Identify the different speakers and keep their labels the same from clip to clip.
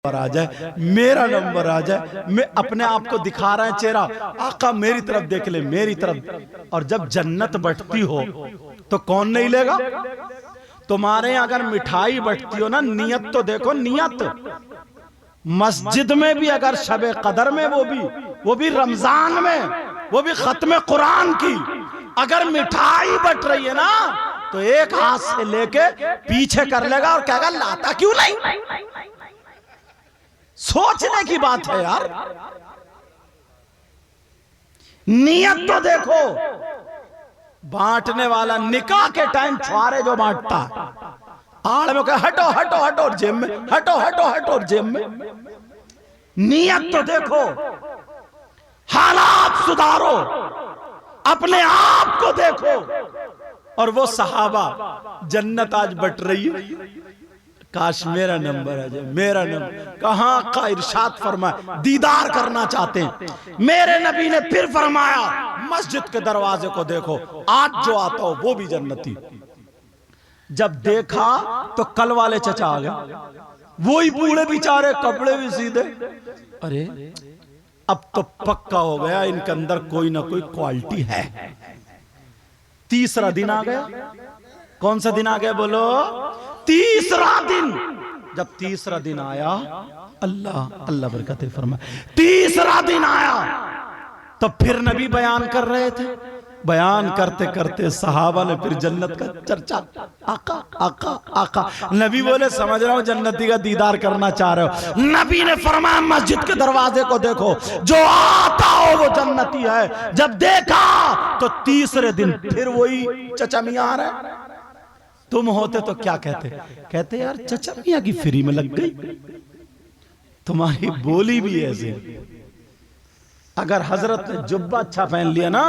Speaker 1: आ जाए, मेरा नंबर आ जाए। मैं अपने आप को दिखा रहा है चेहरा, आका मेरी तरफ देख ले, मेरी तरफ। और जब जन्नत बंटती हो तो कौन नहीं लेगा? तुम्हारे अगर मिठाई बंटती हो ना, नियत तो देखो, नियत। मस्जिद में भी अगर शबे कदर में, वो भी रमजान में, वो भी खत्म कुरान की अगर मिठाई बट रही है ना, तो एक हाथ से लेके पीछे कर लेगा और कहेगा लाता क्यों नहीं। सोचने की बात है यार, नियत तो देखो। बांटने वाला निकाह के टाइम छुआरे जो बांटता है, आड़ में कहे हटो हटो हटो, और जेब में हटो हटो हटो, और जेब में। नियत तो देखो, हालात सुधारो, अपने आप को देखो। और वो सहाबा, जन्नत आज बट रही है, काश मेरा नंबर आ जाए, मेरा नंबर। कहां का इरशाद फरमाया, दीदार करना चाहते हैं। मेरे नबी ने फिर फरमाया, मस्जिद के दरवाजे को देखो, आज जो आता हो वो भी जन्नती। जब देखा तो कल वाले चचा आ गए, वही बूढ़े बेचारे, कपड़े भी सीधे। अरे अब तो पक्का हो गया इनके अंदर कोई ना कोई क्वालिटी है। तीसरा दिन आ गया। कौन सा दिन आ गया बोलो? तीसरा दिन। जब तीसरा दिन आया, अल्लाह अल्लाह बरकत फरमाए, तीसरा दिन आया तो फिर नबी बयान कर रहे थे। बयान करते करते सहाबा ने फिर जन्नत का चर्चा, आका आका आका। नबी बोले समझ रहा हूं जन्नती का दीदार करना चाह रहे हो। नबी ने फरमाया मस्जिद के दरवाजे को देखो, जो आता हो वो जन्नती है। जब देखा तो तीसरे दिन फिर वही चचा मियां आ रहे। तुम होते तो क्या कहते? कहते यार चचा मियां की फ्री में लग गई। तुम्हारी बोली भी ऐसी। अगर हजरत ने जुब्बा अच्छा पहन लिया ना,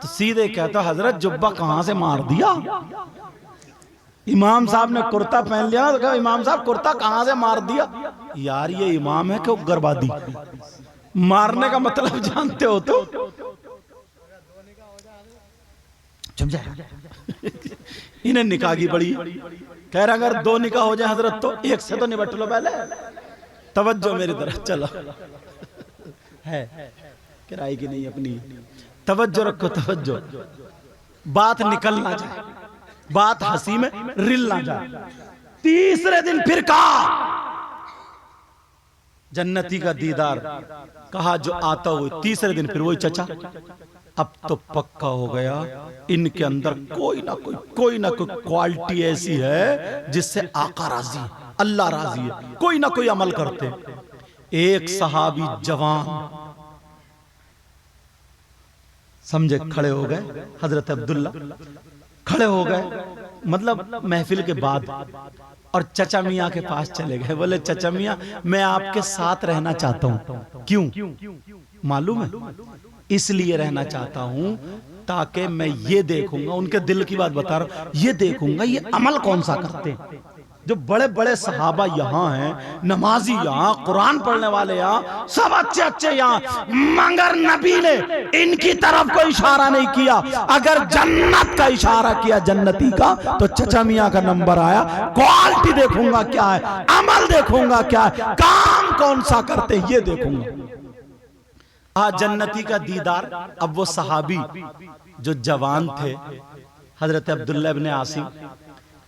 Speaker 1: तो सीधे कहता हजरत जुब्बा कहां से मार दिया। इमाम साहब ने कुर्ता पहन लिया तो कहा इमाम साहब कुर्ता कहां से मार दिया। यार ये इमाम है कि उग्रवादी? मारने का मतलब जानते हो तो समझा। इन्हें निकाह की बड़ी कह रहा, अगर दो निकाह हो जाए हजरत तो एक से तो निपट लो पहले। तवज्जो मेरी तरफ, चलो है किराए की नहीं अपनी। तवज्जो रखो, तवज्जो। बात निकल ना जाए, बात हंसी में रिल ना जाए। तीसरे दिन फिर कहा जन्नती का दीदार, कहा जो आता हो। तीसरे दिन फिर वही चचा। अब तो पक्का हो गया इनके अंदर कोई ना कोई क्वालिटी ऐसी है जिससे आका राजी, अल्लाह राजी है। कोई ना कोई अमल करते। एक सहाबी जवान समझे खड़े हो गए, हजरत अब्दुल्ला खड़े हो गए, मतलब महफिल के बाद, और चचा मियां के पास चले गए। बोले चचा मियां मैं आपके साथ रहना चाहता हूं। क्यों मालूम है? इसलिए रहना चाहता हूं ताकि मैं ये देखूंगा, उनके दिल की बात बता रहा हूं, ये देखूंगा ये अमल कौन सा करते हैं। जो बड़े बड़े सहाबा यहाँ हैं, नमाजी यहाँ, कुरान पढ़ने वाले यहाँ, सब अच्छे अच्छे यहाँ, मगर नबी ने इनकी तरफ कोई इशारा नहीं किया। अगर जन्नत का इशारा किया जन्नती का, तो चचा मियां का नंबर आया। क्वालिटी देखूंगा क्या है, अमल देखूंगा क्या है, काम कौन सा करते ये देखूंगा। जन्नती का दीदार। अब वो सहाबी जो जवान थे, हजरत अब्दुल्ला इब्ने आसिम,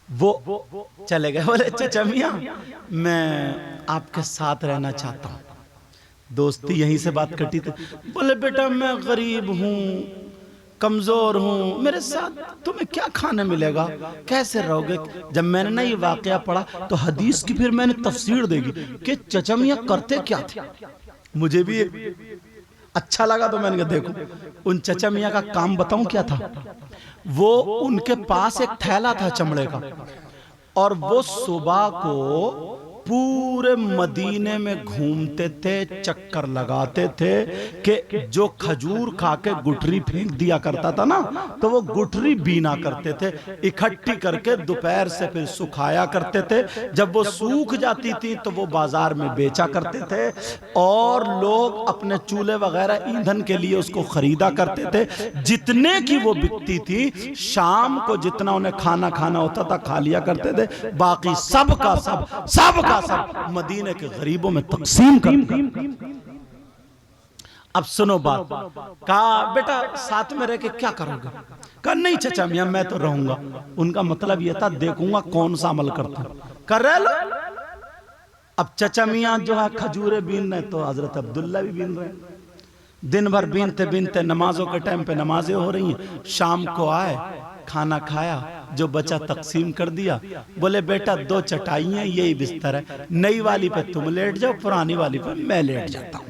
Speaker 1: वो चले गए। बोले चचा मियां मैं आपके साथ रहना चाहता हूं। दोस्ती यहीं से बात कटी थी। बोले बेटा मैं गरीब हूं, कमजोर हूं, मेरे साथ तुम्हें क्या खाने मिलेगा, कैसे रहोगे। जब मैंने ना ये वाकया पढ़ा तो हदीस की फिर मैंने तफसीर देखी कि चचा मियां करते क्या थे। मुझे भी अच्छा लगा तो मैंने कहा देखो उन चचा मियां का काम बताऊं क्या था। वो उनके पास एक थैला था चमड़े का, और वो सुबह को पूरे मदीने में घूमते थे, चक्कर लगाते थे कि जो खजूर खा के गुठरी फेंक दिया करता था ना, तो वो गुठरी बीना करते थे, इकट्ठी करके दोपहर से फिर सुखाया करते थे। जब वो सूख जाती थी तो वो बाजार में बेचा करते थे, और लोग अपने चूल्हे वगैरह ईंधन के लिए उसको खरीदा करते थे। जितने की वो बिकती थी, शाम को जितना उन्हें खाना खाना होता था खा लिया करते थे, बाकी सब का सब मदीने के गरीबों में तकसीम कर। अब सुनो बात। कहा बेटा साथ में रह के क्या करोगे? कहा नहीं चचा मियां मैं तो रहूंगा। उनका मतलब यह था देखूंगा कौन सा अमल करता कर रहे लो। अब चचा मियां जो है खजूरें बीन रहे तो हजरत अब्दुल्ला भी बीन रहे। दिन भर बीनते बीनते नमाजों के टाइम पे नमाजें हो रही हैं। शाम को आए, खाना खाया, जो बचा तकसीम कर दिया। बोले बेटा 2 चटाइयां यही बिस्तर है, नई वाली पे तुम लेट जाओ, पुरानी वाली पे मैं लेट जाता हूं।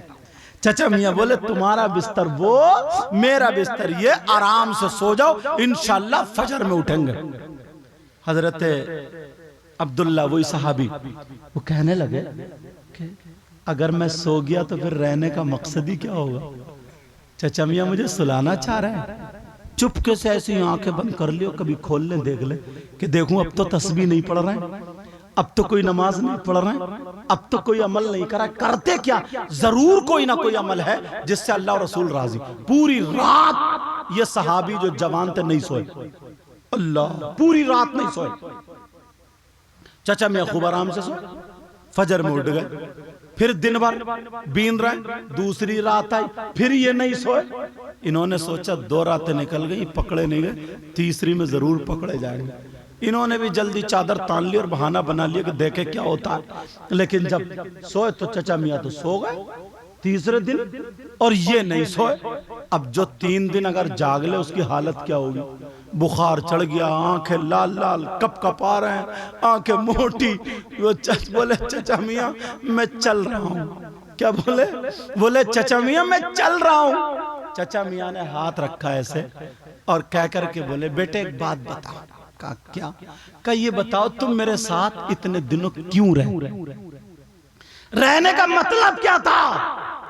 Speaker 1: चचा मियां बोले तुम्हारा बिस्तर वो, मेरा बिस्तर ये, आराम से सो जाओ, इंशाल्लाह फजर में उठेंगे। हजरत अब्दुल्ला वही सहाबी वो कहने लगे कि अगर मैं सो गया तो फिर रहने का मकसद ही क्या होगा? चचा मियां मुझे सुलाना चाह रहे हैं। चुपके से ऐसी आंखें बंद कर लियो, कभी खोल ले देख ले कि देखूं अब तो तस्बीह नहीं पढ़ रहे हैं, अब तो कोई नमाज नहीं पढ़ रहे हैं, अब तो कोई अमल नहीं करा। करते क्या? जरूर कोई ना कोई अमल है जिससे अल्लाह और रसूल राजी। पूरी रात ये सहाबी जो जवान थे नहीं सोए, अल्लाह पूरी रात नहीं सोए। चचा मियां खूब आराम से सोए, फजर में उठ गए। फिर दिन भर बीन रहे, दूसरी रात आई, फिर ये नहीं सोए। इन्होंने सोचा 2 रातें निकल गई, पकड़े नहीं गए, तीसरी में जरूर पकड़े जाएंगे। इन्होंने भी जल्दी चादर तान ली और बहाना बना लिया कि देखे क्या होता है। लेकिन जब सोए तो चचा मियां तो सो गए तीसरे दिन, और ये नहीं सोए। अब जो 3 दिन अगर जाग ले उसकी हालत क्या होगी? बुखार चढ़ गया, आंखें लाल लाल कप कप आ रहे हैं, आंखें मोटी। वो बोले चचा मियां मैं चल रहा हूं। क्या बोले? बोले चचा मियां मैं चल रहा हूं। चचा मियां ने हाथ रखा ऐसे और कह करके बोले बेटे एक बात बताओ। का क्या? का ये बताओ तुम मेरे साथ इतने दिनों क्यों रहने का मतलब क्या था?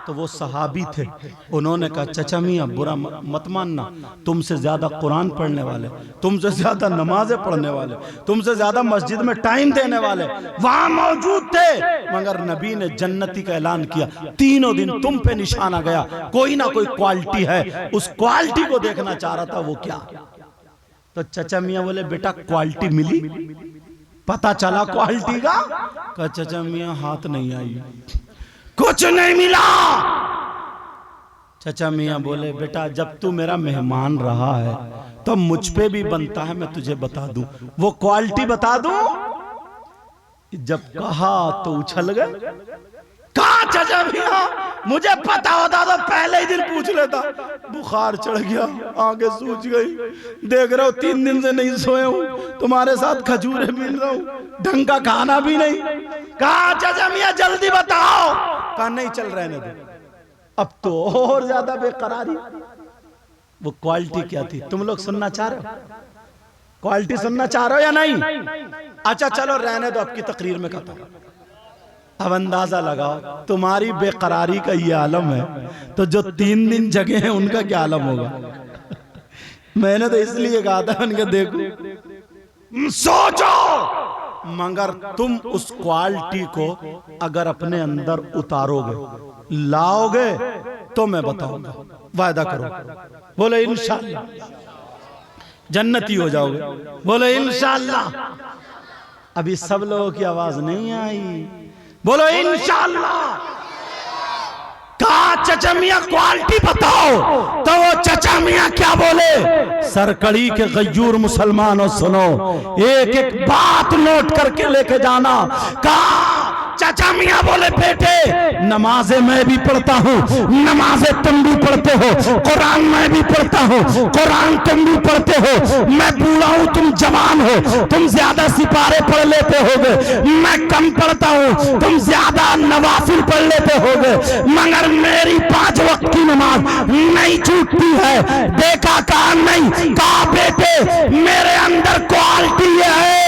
Speaker 1: तो वो सहाबी थे, उन्होंने कहा चचा मियां बुरा मत मानना, तुमसे ज्यादा कुरान पढ़ने वाले, तुमसे ज्यादा नमाजें पढ़ने वाले, तुमसे ज्यादा मस्जिद में टाइम देने वाले वहां मौजूद थे, मगर नबी ने जन्नती का ऐलान किया। 3 दिन तुम पे निशाना गया, कोई ना कोई क्वालिटी है, उस क्वालिटी को देखना चाह रहा था। वो क्या? तो चचा मियां बोले बेटा क्वालिटी मिली? पता चला क्वालिटी का? कहा चचा मियां हाथ नहीं आई, कुछ नहीं मिला। चचा मियां बोले बेटा जब तू मेरा मेहमान रहा है तो मुझ पे भी बनता है मैं तुझे बता दूं, वो क्वालिटी बता दूं। जब कहा तो उछल गए। कहा चचा मियां मुझे पता होता तो पहले ही दिन पूछ लेता। बुखार चढ़ गया, आंखें सूज गई, देख रहे हो 3 दिन से नहीं सोए हूं, तुम्हारे साथ खजूरें बीन रहा हूं, ढंग का खाना भी नहीं। कहा चचा मियां जल्दी बताओ। कहा नहीं चल रहने दो। अब तो और ज्यादा बेकरारी। वो क्वालिटी क्या थी तुम लोग सुनना चाह रहे हो? क्वालिटी सुनना चाह रहे हो या नहीं? अच्छा चलो रहने दो, अब की तकरीर में कहता हूं। अब अंदाजा लगाओ तुम्हारी बेकरारी का ये आलम है तो जो 3 दिन जगे हैं उनका क्या आलम होगा? मैंने तो इसलिए कहा था उनके देखो सोचो, मगर तुम उस क्वालिटी को अगर अपने अंदर उतारोगे, लाओगे तो मैं बताऊंगा, वायदा करो। बोले इंशाअल्लाह जन्नती हो जाओगे। बोले इंशाअल्लाह। अभी सब लोगों की आवाज नहीं आई। बोलो इंशाअल्लाह। कहा चचा मियां क्वालिटी बताओ, तो वो चचा मियां क्या बोले? सरकड़ी के गयूर मुसलमानों सुनो, एक एक बात नोट करके लेके जाना। कहा चचा मियां बोले बेटे नमाजें मैं भी पढ़ता हूँ, नमाजें तुम भी पढ़ते हो, कुरान मैं भी पढ़ता हूँ, कुरान तुम भी पढ़ते हो। मैं बूढ़ा हूँ तुम जवान हो, तुम ज्यादा सिपारे पढ़ लेते होगे, मैं कम पढ़ता हूँ, तुम ज्यादा नवाफिल पढ़ लेते होगे, मगर मेरी 5 वक्त की नमाज नहीं छूटती है। देखा कहा नहीं? कहा बेटे मेरे अंदर क्वालिटी है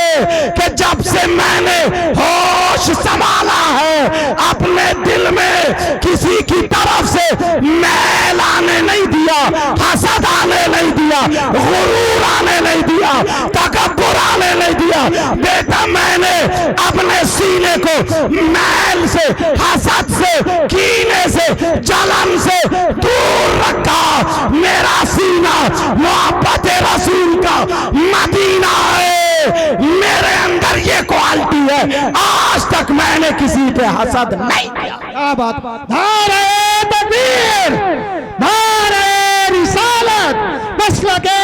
Speaker 1: कि जब से मैंने होश संभाला है अपने दिल में किसी की तरफ से मैल आने नहीं दिया, हसद आने नहीं दिया, गुरूर आने नहीं दिया, तकब्बुर आने नहीं दिया। बेटा मैंने अपने सीने को मैल से, हसद से, कीने से, जलन से दूर रखा। मेरा सीना मोहब्बत रसूल का मदीना है, मेरे अंदर ये ये क्वालिटी है, आज तक मैंने किसी पे हसद नहीं किया।
Speaker 2: क्या बात, नारे तकबीर, नारे रिसालत, मसलके